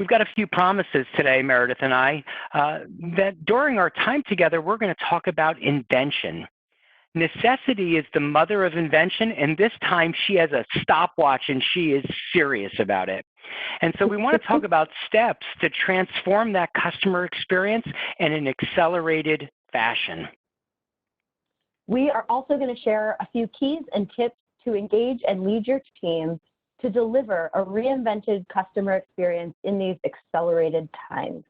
We've got a few promises today, Meredith and I, that during our time together, we're going to talk about invention. Necessity is the mother of invention, and this time she has a stopwatch and she is serious about it. And so we want to talk about steps to transform that customer experience in an accelerated fashion. We are also going to share a few keys and tips to engage and lead your team to deliver a reinvented customer experience in these accelerated times.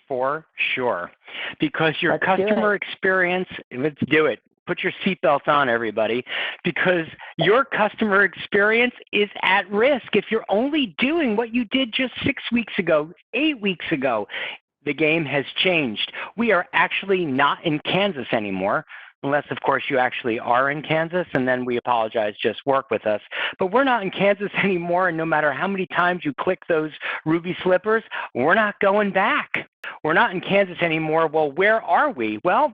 For sure. Because your customer experience, let's do it. Put your seatbelts on, everybody, because your customer experience is at risk if you're only doing what you did just 6 weeks ago, 8 weeks ago. The game has changed. We are actually not in Kansas anymore, unless, of course, you actually are in Kansas, and then we apologize, just work with us. But we're not in Kansas anymore, and no matter how many times you click those ruby slippers, we're not going back. We're not in Kansas anymore. Well, where are we? Well,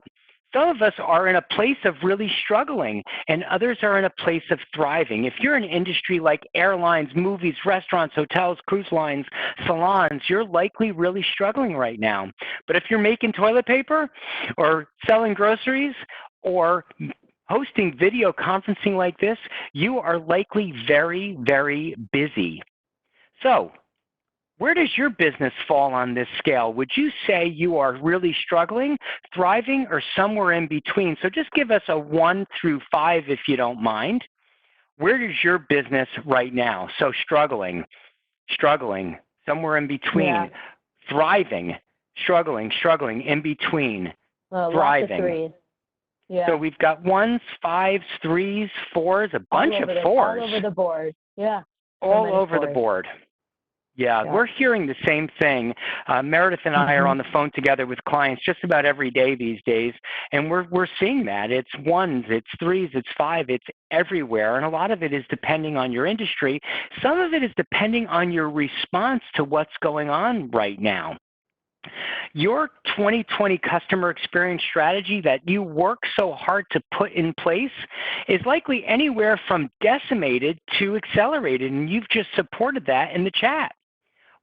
some of us are in a place of really struggling, and others are in a place of thriving. If you're in an industry like airlines, movies, restaurants, hotels, cruise lines, salons, you're likely really struggling right now. But if you're making toilet paper or selling groceries or hosting video conferencing like this, you are likely very, very busy. So, where does your business fall on this scale? Would you say you are really struggling, thriving, or somewhere in between? So just give us a 1 through 5 if you don't mind. Where is your business right now? So struggling, somewhere in between, thriving, struggling, in between, thriving. Yeah. So we've got 1s, 5s, 3s, 4s, a bunch of 4s. All over the board, yeah. All over the board. Yeah, we're hearing the same thing. Meredith and I are on the phone together with clients just about every day these days, and we're seeing that. It's 1s, it's 3s, it's 5, it's everywhere, and a lot of it is depending on your industry. Some of it is depending on your response to what's going on right now. Your 2020 customer experience strategy that you work so hard to put in place is likely anywhere from decimated to accelerated, and you've just supported that in the chat.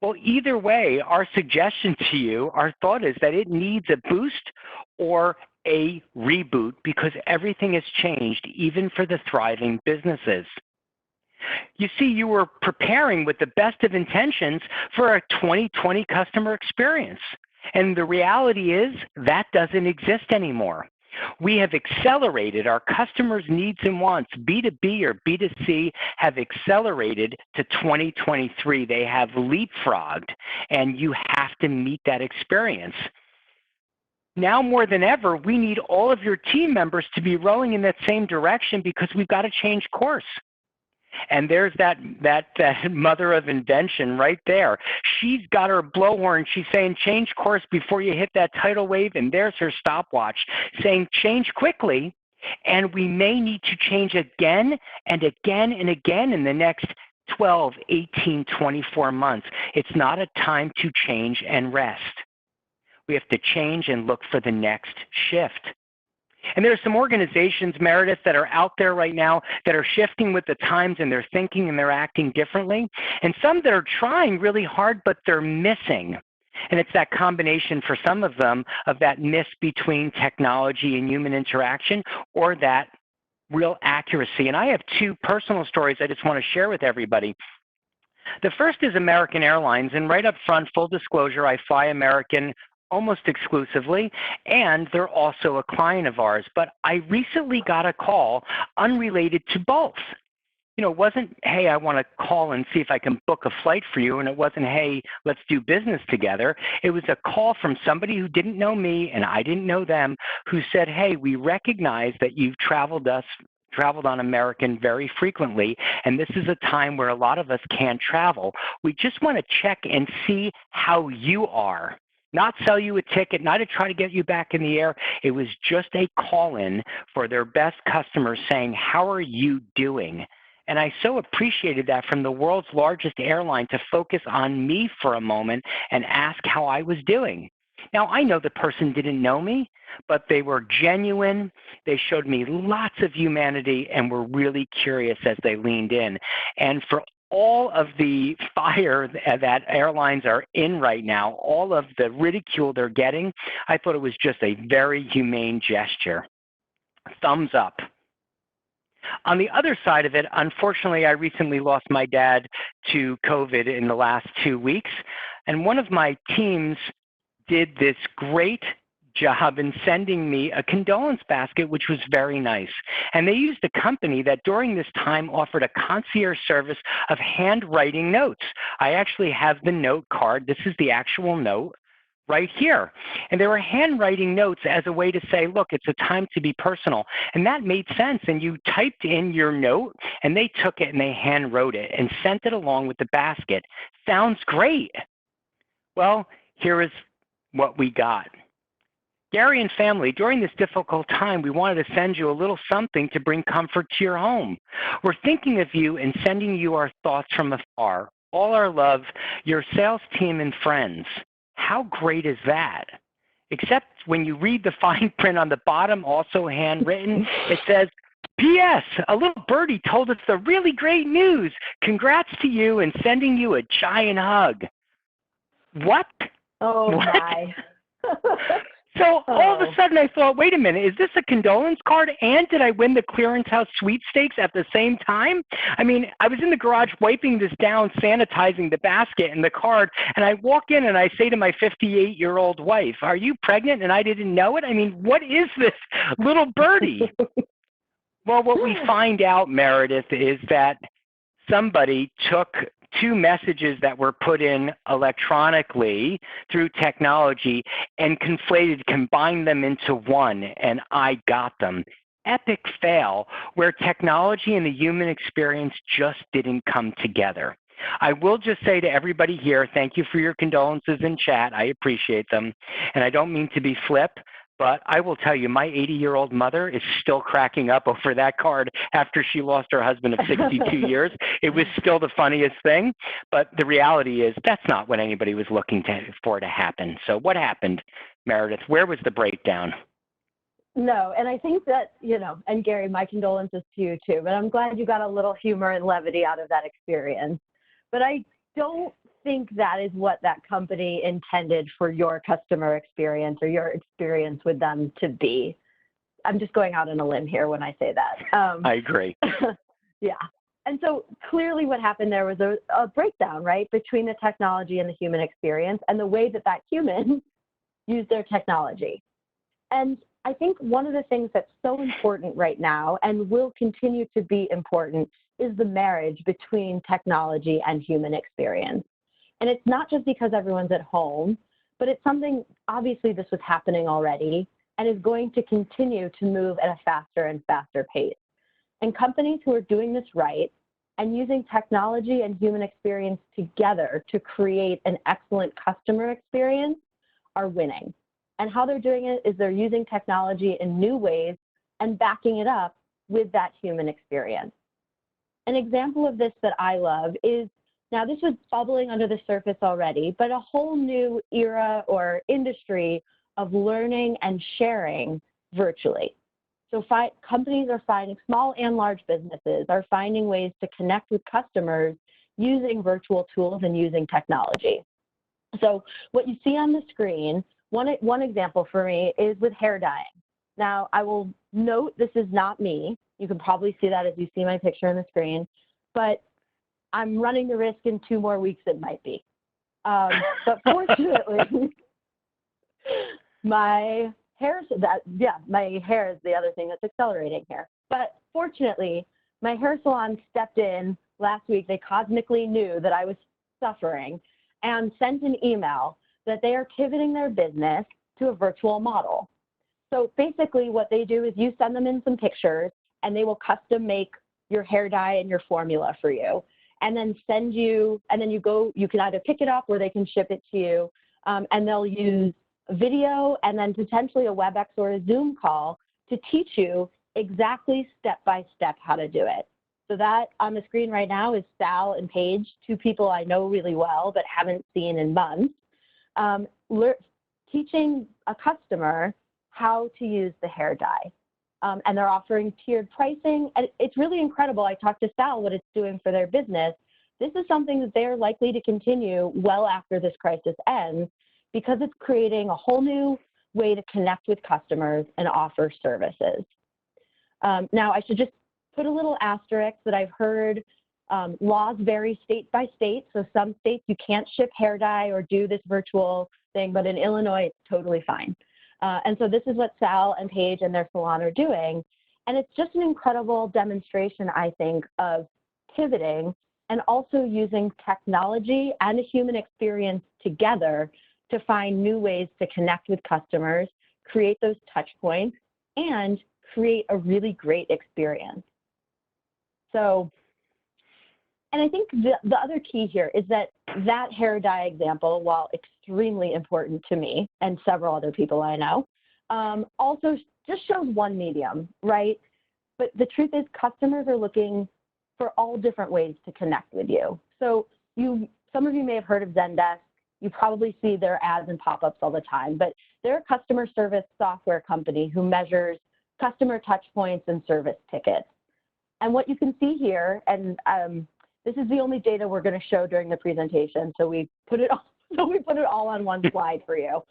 Well, either way, our suggestion to you, our thought is that it needs a boost or a reboot because everything has changed, even for the thriving businesses. You see, you were preparing with the best of intentions for a 2020 customer experience. And the reality is that doesn't exist anymore. We have accelerated our customers' needs and wants. B2B or B2C have accelerated to 2023. They have leapfrogged, and you have to meet that experience. Now more than ever, we need all of your team members to be rowing in that same direction because we've got to change course. And there's that mother of invention right there. She's got her blowhorn. She's saying, change course before you hit that tidal wave. And there's her stopwatch saying, change quickly. And we may need to change again and again and again in the next 12, 18, 24 months. It's not a time to change and rest. We have to change and look for the next shift. And there are some organizations, Meredith, that are out there right now that are shifting with the times and they're thinking and they're acting differently. And some that are trying really hard, but they're missing. And it's that combination for some of them of that miss between technology and human interaction or that real accuracy. And I have 2 personal stories I just want to share with everybody. The first is American Airlines. And right up front, full disclosure, I fly American almost exclusively, and they're also a client of ours. But I recently got a call unrelated to both. You know, it wasn't, hey, I want to call and see if I can book a flight for you, and it wasn't, hey, let's do business together. It was a call from somebody who didn't know me and I didn't know them, who said, hey, we recognize that you've traveled on American very frequently, and this is a time where a lot of us can't travel. We just want to check and see how you are. Not sell you a ticket, not to try to get you back in the air. It was just a call-in for their best customers saying, how are you doing? And I so appreciated that from the world's largest airline to focus on me for a moment and ask how I was doing. Now, I know the person didn't know me, but they were genuine. They showed me lots of humanity and were really curious as they leaned in. And for all of the fire that airlines are in right now, all of the ridicule they're getting, I thought it was just a very humane gesture. Thumbs up. On the other side of it, unfortunately, I recently lost my dad to COVID in the last 2 weeks, and one of my teams did this great job in sending me a condolence basket, which was very nice. And they used a company that during this time offered a concierge service of handwriting notes. I actually have the note card. This is the actual note right here. And they were handwriting notes as a way to say, look, it's a time to be personal. And that made sense. And you typed in your note, and they took it and they hand wrote it and sent it along with the basket. Sounds great. Well, here is what we got. Gary and family, during this difficult time, we wanted to send you a little something to bring comfort to your home. We're thinking of you and sending you our thoughts from afar. All our love, your sales team and friends. How great is that? Except when you read the fine print on the bottom, also handwritten, it says, P.S. A little birdie told us the really great news. Congrats to you and sending you a giant hug. What? Oh, what? My. So all of a sudden I thought, wait a minute, is this a condolence card and did I win the clearance house sweepstakes at the same time? I mean, I was in the garage wiping this down, sanitizing the basket and the card, and I walk in and I say to my 58-year-old wife, are you pregnant and I didn't know it? I mean, what is this little birdie? Well, what we find out, Meredith, is that somebody took 2 messages that were put in electronically through technology and combined them into one, and I got them. Epic fail, where technology and the human experience just didn't come together. I will just say to everybody here, thank you for your condolences in chat. I appreciate them. And I don't mean to be flip, but I will tell you, my 80-year-old mother is still cracking up over that card after she lost her husband of 62 years. It was still the funniest thing. But the reality is that's not what anybody was looking for to happen. So what happened, Meredith? Where was the breakdown? No, and I think that, and Gary, my condolences to you too, but I'm glad you got a little humor and levity out of that experience. But I don't think that is what that company intended for your customer experience or your experience with them to be. I'm just going out on a limb here when I say that. I agree. Yeah. And so clearly what happened there was a breakdown, right, between the technology and the human experience and the way that human used their technology. And I think one of the things that's so important right now and will continue to be important is the marriage between technology and human experience. And it's not just because everyone's at home, but it's something, obviously this was happening already and is going to continue to move at a faster and faster pace. And companies who are doing this right and using technology and human experience together to create an excellent customer experience are winning. And how they're doing it is they're using technology in new ways and backing it up with that human experience. An example of this that I love is, now this was bubbling under the surface already, but a whole new era or industry of learning and sharing virtually. So companies are finding, small and large businesses are finding ways to connect with customers using virtual tools and using technology. So what you see on the screen, one example for me is with hair dyeing. Now I will note this is not me. You can probably see that as you see my picture on the screen, but I'm running the risk in 2 more weeks it might be. But fortunately, my hair is the other thing that's accelerating here. But fortunately, my hair salon stepped in last week. They cosmically knew that I was suffering and sent an email that they are pivoting their business to a virtual model. So basically what they do is you send them in some pictures and they will custom make your hair dye and your formula for you, and then send you, and then you can either pick it up or they can ship it to you, and they'll use video and then potentially a WebEx or a Zoom call to teach you exactly step-by-step how to do it. So that on the screen right now is Sal and Paige, 2 people I know really well but haven't seen in months, teaching a customer how to use the hair dye. And they're offering tiered pricing. And it's really incredible. I talked to Sal what it's doing for their business. this is something that they're likely to continue well after this crisis ends because it's creating a whole new way to connect with customers and offer services. Now, I should just put a little asterisk that I've heard laws vary state by state. So some states you can't ship hair dye or do this virtual thing, but in Illinois, it's totally fine. And so this is what Sal and Paige and their salon are doing. And it's just an incredible demonstration, I think, of pivoting and also using technology and a human experience together to find new ways to connect with customers, create those touch points, and create a really great experience. So, and I think the other key here is that hair dye example, while extremely important to me and several other people I know, also just shows one medium, right? But the truth is customers are looking for all different ways to connect with you. So some of you may have heard of Zendesk. You probably see their ads and pop-ups all the time, but they're a customer service software company who measures customer touch points and service tickets. And what you can see here, and this is the only data we're going to show during the presentation, so we put it all on one slide for you.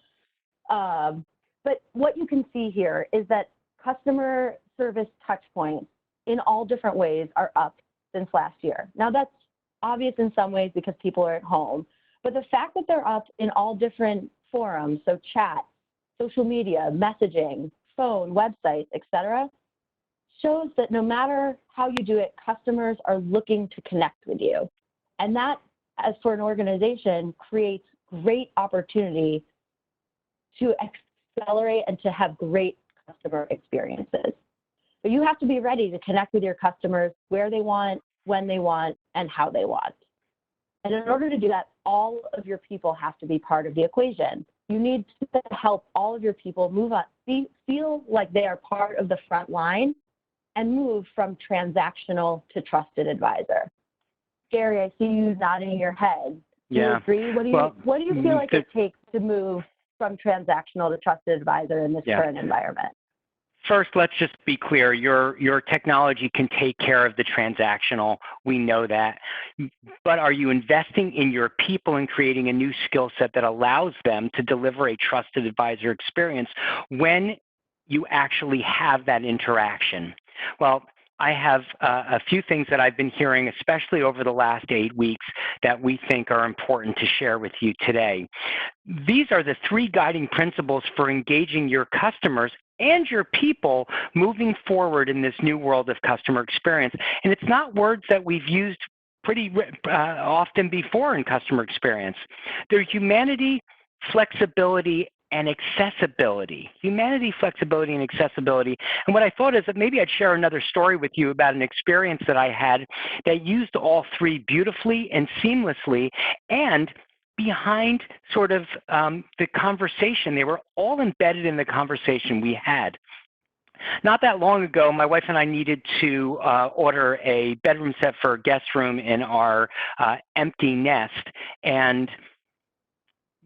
But what you can see here is that customer service touch points in all different ways are up since last year. Now that's obvious in some ways because people are at home, but the fact that they're up in all different forums, so chat, social media, messaging, phone, websites, etc., shows that no matter how you do it, customers are looking to connect with you. And that, as for an organization, creates great opportunity to accelerate and to have great customer experiences. But you have to be ready to connect with your customers where they want, when they want, and how they want. And in order to do that, all of your people have to be part of the equation. You need to help all of your people move on, feel like they are part of the front line and move from transactional to trusted advisor. Gary, I see you nodding your head. Do you agree? What do you feel like it takes to move from transactional to trusted advisor in this current environment? First, let's just be clear. Your technology can take care of the transactional. We know that. But are you investing in your people and creating a new skill set that allows them to deliver a trusted advisor experience when you actually have that interaction? Well, I have a few things that I've been hearing, especially over the last 8 weeks, that we think are important to share with you today. These are the 3 guiding principles for engaging your customers and your people moving forward in this new world of customer experience. And it's not words that we've used pretty often before in customer experience. They're humanity, flexibility, and accessibility. Humanity, flexibility, and accessibility. And what I thought is that maybe I'd share another story with you about an experience that I had that used all 3 beautifully and seamlessly, and behind sort of the conversation. They were all embedded in the conversation we had. Not that long ago, my wife and I needed to order a bedroom set for a guest room in our empty nest, and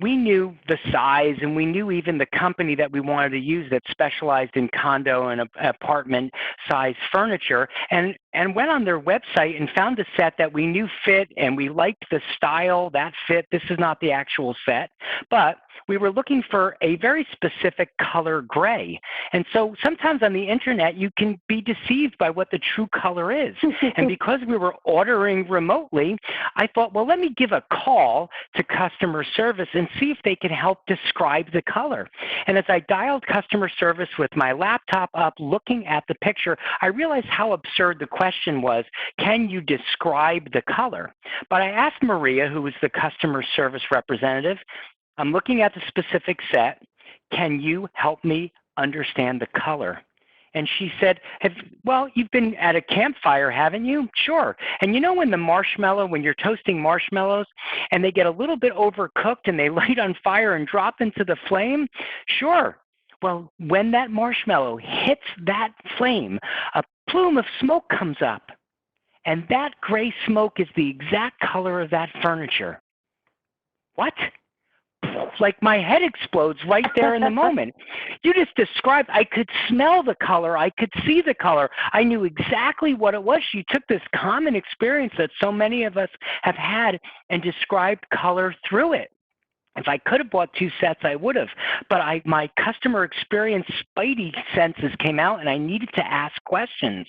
we knew the size and we knew even the company that we wanted to use that specialized in condo and apartment size furniture, and went on their website and found a set that we knew fit, and we liked the style, that fit. This is not the actual set, but we were looking for a very specific color gray. And so sometimes on the internet, you can be deceived by what the true color is. And because we were ordering remotely, I thought, well, let me give a call to customer service and see if they can help describe the color. And as I dialed customer service with my laptop up, looking at the picture, I realized how absurd the question was, can you describe the color? But I asked Maria, who was the customer service representative, I'm looking at the specific set. Can you help me understand the color? And she said, well, you've been at a campfire, haven't you? Sure. And you know when when you're toasting marshmallows and they get a little bit overcooked and they light on fire and drop into the flame? Sure. Well, when that marshmallow hits that flame, a plume of smoke comes up. And that gray smoke is the exact color of that furniture. What? like my head explodes right there in the moment. You just described, I could smell the color. I could see the color. I knew exactly what it was. She took this common experience that so many of us have had and described color through it. If I could have bought 2 sets, I would have. But my customer experience spidey senses came out, and I needed to ask questions.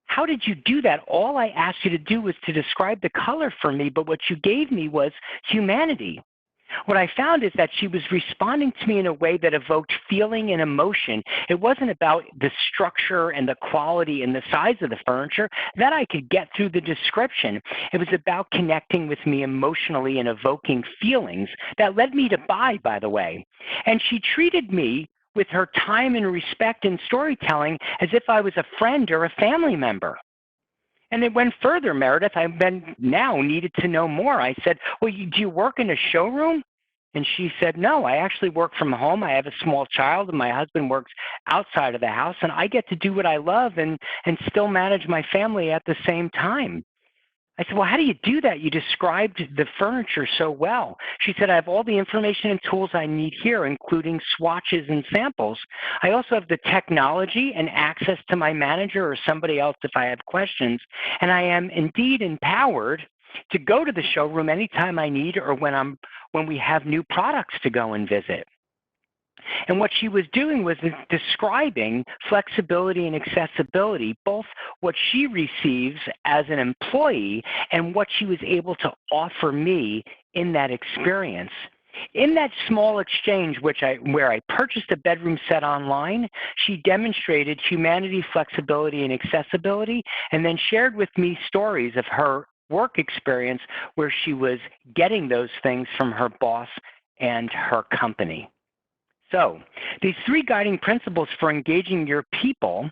How did you do that? All I asked you to do was to describe the color for me, but what you gave me was humanity. What I found is that she was responding to me in a way that evoked feeling and emotion. It wasn't about the structure and the quality and the size of the furniture. That I could get through the description. It was about connecting with me emotionally and evoking feelings that led me to buy, by the way. And she treated me with her time and respect and storytelling as if I was a friend or a family member. And it went further, Meredith. I've been now needed to know more. I said, well, do you work in a showroom? And she said, no, I actually work from home. I have a small child, and my husband works outside of the house, and I get to do what I love and still manage my family at the same time. I said, well, how do you do that? You described the furniture so well. She said, I have all the information and tools I need here, including swatches and samples. I also have the technology and access to my manager or somebody else if I have questions. And I am indeed empowered to go to the showroom anytime I need or when we have new products to go and visit. And what she was doing was describing flexibility and accessibility, both what she receives as an employee and what she was able to offer me in that experience. In that small exchange where I purchased a bedroom set online, she demonstrated humanity, flexibility, and accessibility, and then shared with me stories of her work experience where she was getting those things from her boss and her company. So these 3 guiding principles for engaging your people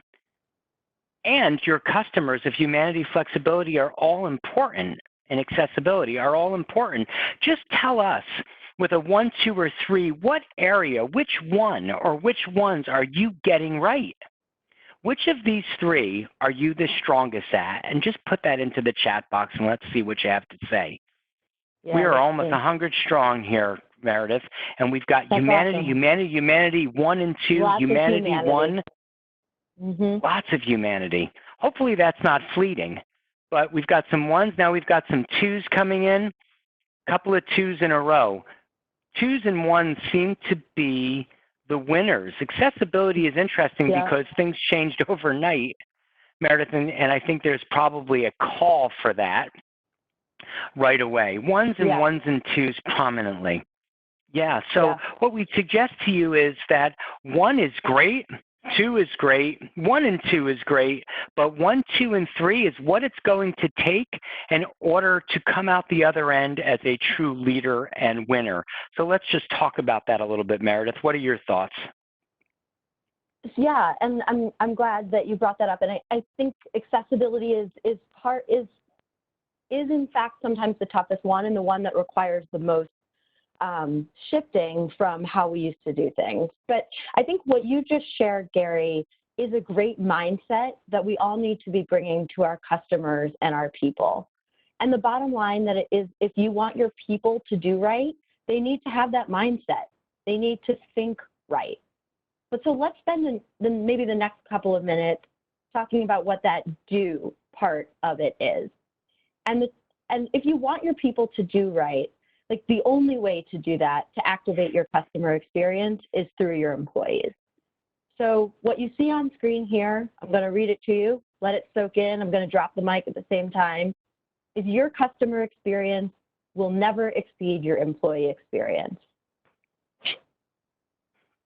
and your customers of humanity, flexibility are all important, and accessibility are all important. Just tell us with a 1, 2, or 3, what area, which one or which ones are you getting right? Which of these 3 are you the strongest at? And just put that into the chat box and let's see what you have to say. Yeah, we are almost 100 strong here, Meredith, and we've got humanity, awesome. Humanity 1 and 2, humanity 1. Lots of humanity. Hopefully that's not fleeting, but we've got some 1s. Now we've got some 2s coming in, a couple of 2s in a row. 2s and 1s seem to be the winners. Accessibility is interesting because things changed overnight, Meredith, and I think there's probably a call for that right away. 1s and 1s and 2s prominently. Yeah, so what we suggest to you is that 1 is great, 2 is great, 1 and 2 is great, but 1, 2, and 3 is what it's going to take in order to come out the other end as a true leader and winner. So let's just talk about that a little bit, Meredith. What are your thoughts? Yeah, and I'm glad that you brought that up, and I think accessibility is in fact sometimes the toughest one and the one that requires the most shifting from how we used to do things. But I think what you just shared, Gary, is a great mindset that we all need to be bringing to our customers and our people. And the bottom line that it is, if you want your people to do right, they need to have that mindset. They need to think right. But so let's spend maybe the next couple of minutes talking about what that do part of it is. And if you want your people to do right, like the only way to do that, to activate your customer experience, is through your employees. So what you see on screen here, I'm going to read it to you, let it soak in. I'm going to drop the mic at the same time. Is your customer experience will never exceed your employee experience.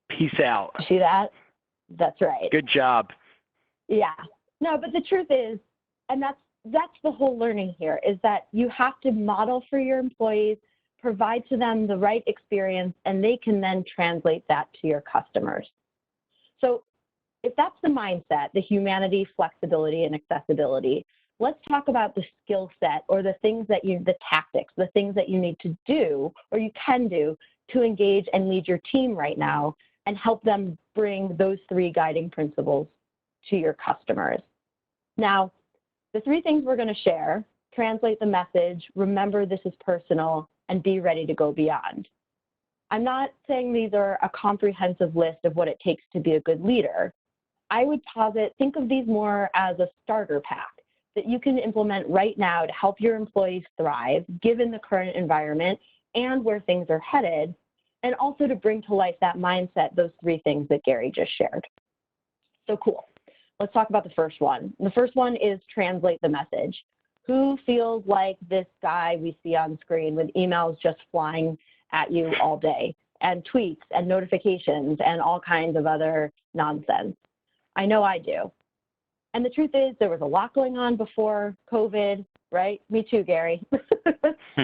Peace out. See that? That's right. Good job. Yeah. No, but the truth is, and that's the whole learning here, is that you have to model for your employees, provide to them the right experience, and they can then translate that to your customers. So if that's the mindset, the humanity, flexibility, and accessibility, let's talk about the skill set or the things that the tactics, the things that you need to do or you can do to engage and lead your team right now and help them bring those 3 guiding principles to your customers. Now, the 3 things we're going to share: translate the message, remember this is personal, and be ready to go beyond. I'm not saying these are a comprehensive list of what it takes to be a good leader. I would posit, think of these more as a starter pack that you can implement right now to help your employees thrive, given the current environment and where things are headed, and also to bring to life that mindset, those three things that Gary just shared. So cool. Let's talk about the first one. The first one is translate the message. Who feels like this guy we see on screen with emails just flying at you all day, and tweets and notifications and all kinds of other nonsense? I know I do. And the truth is, there was a lot going on before COVID, right? Me too, Gary.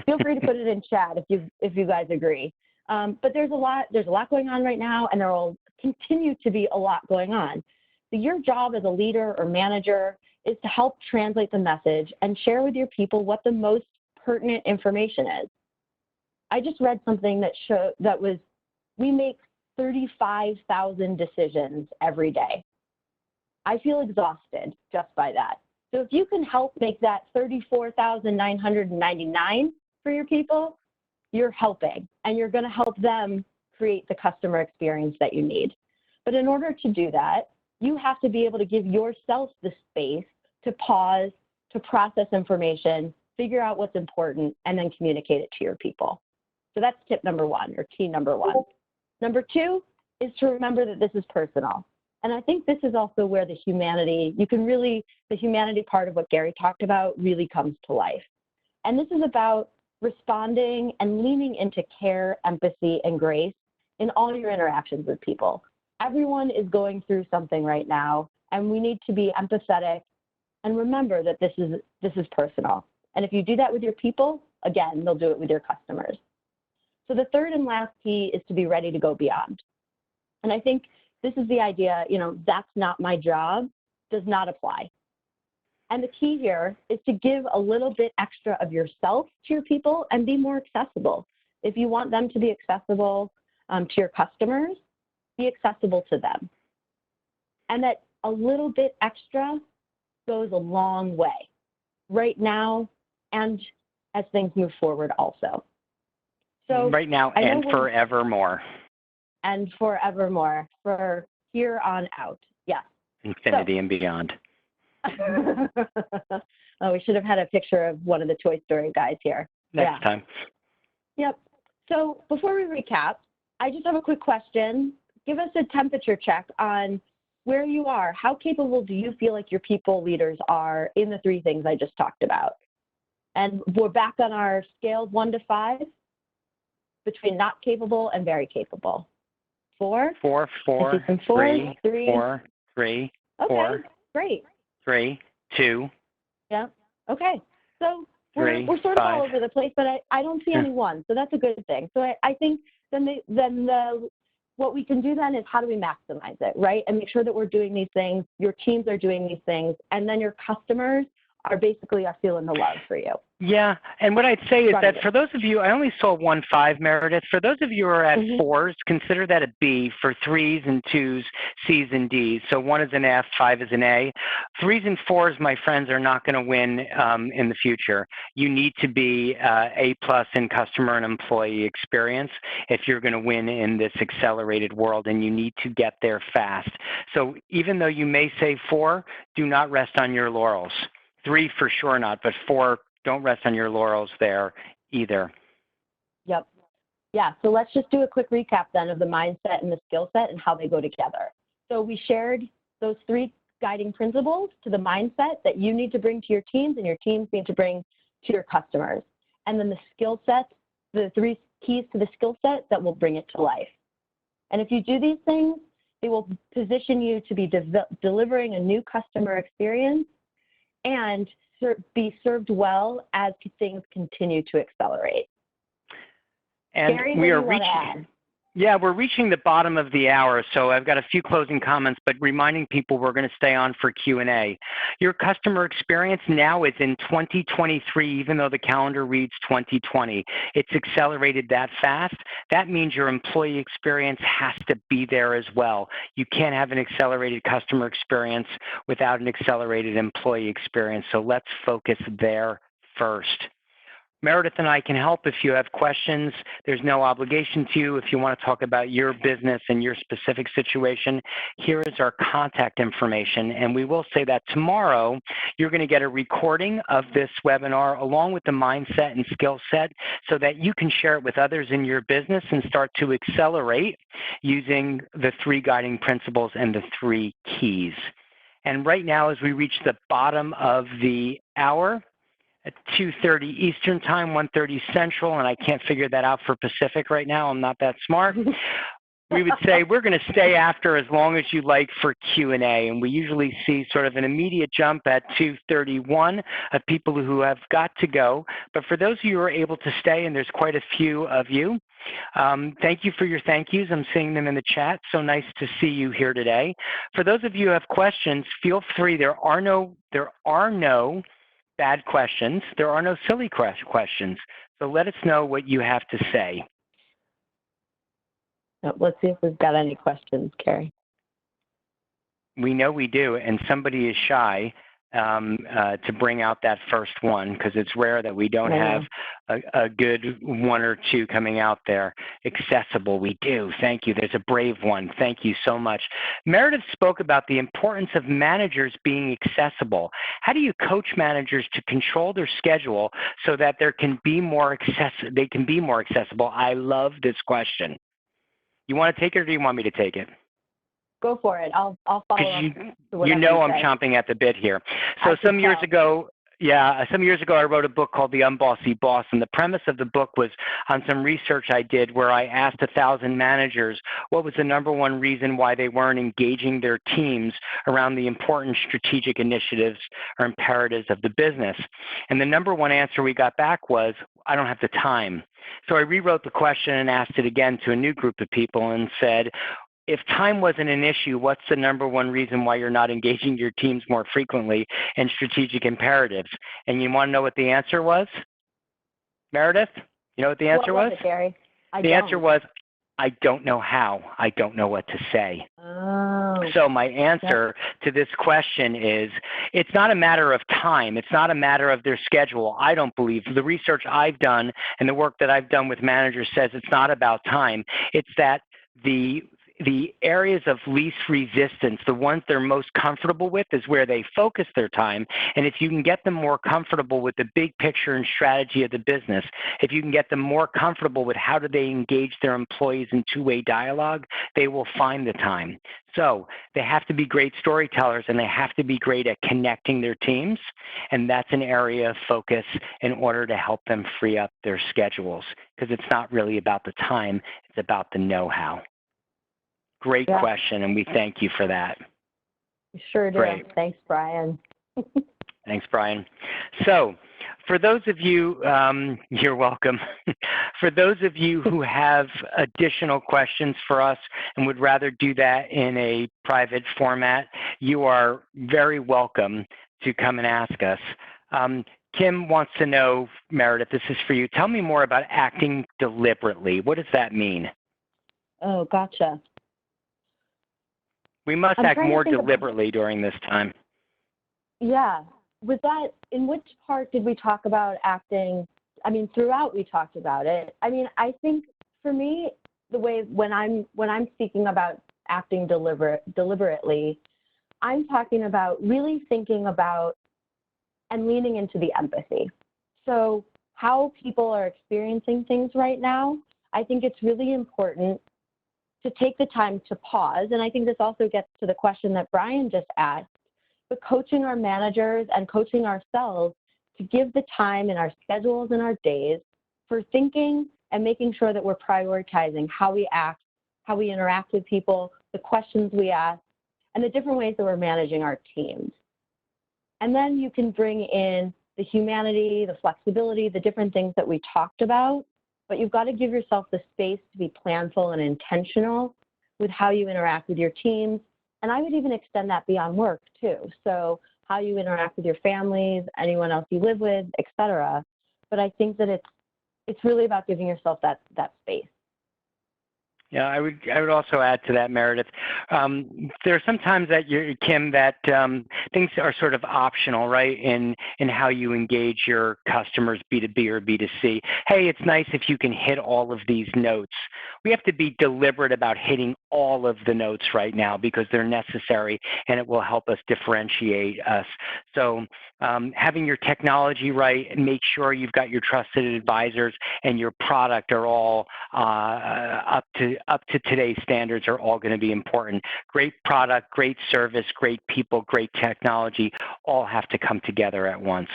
Feel free to put it in chat if you guys agree. But there's a lot going on right now, and there will continue to be a lot going on. So your job as a leader or manager is to help translate the message and share with your people what the most pertinent information is. I just read something that we make 35,000 decisions every day. I feel exhausted just by that. So if you can help make that 34,999 for your people, you're helping, and you're going to help them create the customer experience that you need. But in order to do that, you have to be able to give yourself the space to pause, to process information, figure out what's important, and then communicate it to your people. So that's tip number one, or key number one. Number two is to remember that this is personal. And I think this is also where the humanity part of what Gary talked about really comes to life. And this is about responding and leaning into care, empathy, and grace in all your interactions with people. Everyone is going through something right now, and we need to be empathetic and remember that this is personal. And if you do that with your people, again, they'll do it with your customers. So the third and last key is to be ready to go beyond. And I think this is the idea, that's not my job, does not apply. And the key here is to give a little bit extra of yourself to your people and be more accessible. If you want them to be accessible to your customers, be accessible to them. And that a little bit extra goes a long way right now and as things move forward also. So right now and forevermore. And forevermore, for here on out, yes. Infinity and beyond. Oh, we should have had a picture of one of the Toy Story guys here. Next time. Yep. So before we recap, I just have a quick question. Give us a temperature check on where you are. How capable do you feel like your people leaders are in the three things I just talked about? And we're back on our scale 1 to 5 between not capable and very capable. 4? 4, 4, 3, 4, 3, okay, 4. Great. 3, 2. Yeah. Okay. So we're 3, sort of 5. all over the place, but I don't see any one, so that's a good thing. So I think what we can do then is how do we maximize it, right? And make sure that we're doing these things, your teams are doing these things, and then your customers are feeling the love for you. Yeah, and what I'd say is that for those of you, I only saw 1 5, Meredith. For those of you who are at 4s, consider that a B. For 3s and 2s, C's and D's. So 1 is an F, 5 is an A. 3s and 4s, my friends, are not going to win in the future. You need to be A+ in customer and employee experience if you're going to win in this accelerated world, and you need to get there fast. So even though you may say 4, do not rest on your laurels. 3 for sure not, but 4, don't rest on your laurels there either. Yep. Yeah, so let's just do a quick recap then of the mindset and the skill set and how they go together. So we shared those 3 guiding principles to the mindset that you need to bring to your teams and your teams need to bring to your customers. And then the skill set, the 3 keys to the skill set that will bring it to life. And if you do these things, they will position you to be delivering a new customer experience and be served well as things continue to accelerate. And Gary, we are reaching. Yeah, we're reaching the bottom of the hour, so I've got a few closing comments, but reminding people we're going to stay on for Q&A. Your customer experience now is in 2023, even though the calendar reads 2020. It's accelerated that fast. That means your employee experience has to be there as well. You can't have an accelerated customer experience without an accelerated employee experience, so let's focus there first. Meredith and I can help if you have questions. There's no obligation to you. If you want to talk about your business and your specific situation, here is our contact information. And we will say that tomorrow, you're going to get a recording of this webinar along with the mindset and skill set so that you can share it with others in your business and start to accelerate using the 3 guiding principles and the 3 keys. And right now, as we reach the bottom of the hour, at 2:30 Eastern Time, 1:30 Central, and I can't figure that out for Pacific right now. I'm not that smart. We would say we're going to stay after as long as you like for Q&A, and we usually see sort of an immediate jump at 2:31 of people who have got to go. But for those of you who are able to stay, and there's quite a few of you, thank you for your thank yous. I'm seeing them in the chat. So nice to see you here today. For those of you who have questions, feel free. There are no bad questions. There are no silly questions. So let us know what you have to say. Let's see if we've got any questions, Carrie. We know we do, and somebody is shy to bring out that first one because it's rare that we don't have a good 1 or 2 coming out there. Accessible, we do. Thank you. There's a brave one. Thank you so much. Meredith spoke about the importance of managers being accessible. How do you coach managers to control their schedule so that they can be more accessible? I love this question. You want to take it or do you want me to take it? Go for it. I'll follow up. You know I'm chomping at the bit here. So some years ago, I wrote a book called The Unbossy Boss, and the premise of the book was on some research I did where I asked 1,000 managers what was the #1 reason why they weren't engaging their teams around the important strategic initiatives or imperatives of the business. And the #1 answer we got back was, I don't have the time. So I rewrote the question and asked it again to a new group of people and said, if time wasn't an issue, what's the #1 reason why you're not engaging your teams more frequently in strategic imperatives? And you want to know what the answer was? Meredith, you know what the answer was? What was it, Gary? The answer was, I don't know how. I don't know what to say. Oh. So my answer to this question is, it's not a matter of time. It's not a matter of their schedule. I don't believe. The research I've done and the work that I've done with managers says it's not about time. It's that the areas of least resistance, the ones they're most comfortable with, is where they focus their time. And if you can get them more comfortable with the big picture and strategy of the business, if you can get them more comfortable with how do they engage their employees in 2-way dialogue, they will find the time. So they have to be great storytellers and they have to be great at connecting their teams. And that's an area of focus in order to help them free up their schedules, because it's not really about the time, it's about the know-how. Great question, and we thank you for that. Sure do. Great. Thanks, Brian. Thanks, Brian. So for those of you, you're welcome. For those of you who have additional questions for us and would rather do that in a private format, you are very welcome to come and ask us. Kim wants to know, Meredith, this is for you. Tell me more about acting deliberately. What does that mean? Oh, gotcha. We must act more deliberately during this time. Yeah. Was that, in which part did we talk about acting? I mean, throughout we talked about it. I mean, I think for me, the way when I'm speaking about acting deliberately, I'm talking about really thinking about and leaning into the empathy. So how people are experiencing things right now, I think it's really important to take the time to pause. And I think this also gets to the question that Brian just asked, but coaching our managers and coaching ourselves to give the time in our schedules and our days for thinking and making sure that we're prioritizing how we act, how we interact with people, the questions we ask, and the different ways that we're managing our teams. And then you can bring in the humanity, the flexibility, the different things that we talked about, but you've got to give yourself the space to be planful and intentional with how you interact with your teams. And I would even extend that beyond work too. So how you interact with your families, anyone else you live with, et cetera. But I think that it's really about giving yourself that space. Yeah, I would also add to that, Meredith. There are some times that Kim, that things are sort of optional, right? In how you engage your customers, B2B or B2C. Hey, it's nice if you can hit all of these notes. We have to be deliberate about hitting all of the notes right now because they're necessary and it will help us differentiate us. So having your technology right, and make sure you've got your trusted advisors and your product are all up to today's standards are all going to be important. Great product, great service, great people, great technology, all have to come together at once.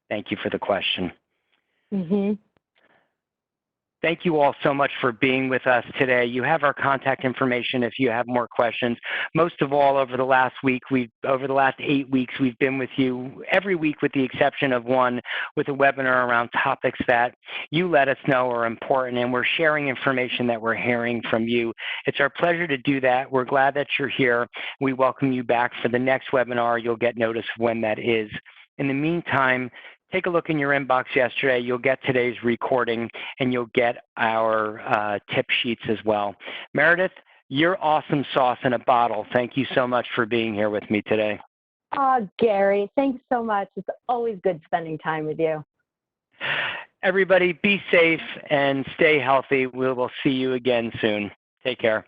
Thank you for the question. Thank you all so much for being with us today. You have our contact information if you have more questions. Most of all, over the last 8 weeks, we've been with you every week with the exception of one, with a webinar around topics that you let us know are important, and we're sharing information that we're hearing from you. It's our pleasure to do that. We're glad that you're here. We welcome you back for the next webinar. You'll get notice of when that is. In the meantime, take a look in your inbox yesterday. You'll get today's recording, and you'll get our tip sheets as well. Meredith, you're awesome sauce in a bottle. Thank you so much for being here with me today. Gary, thanks so much. It's always good spending time with you. Everybody, be safe and stay healthy. We will see you again soon. Take care.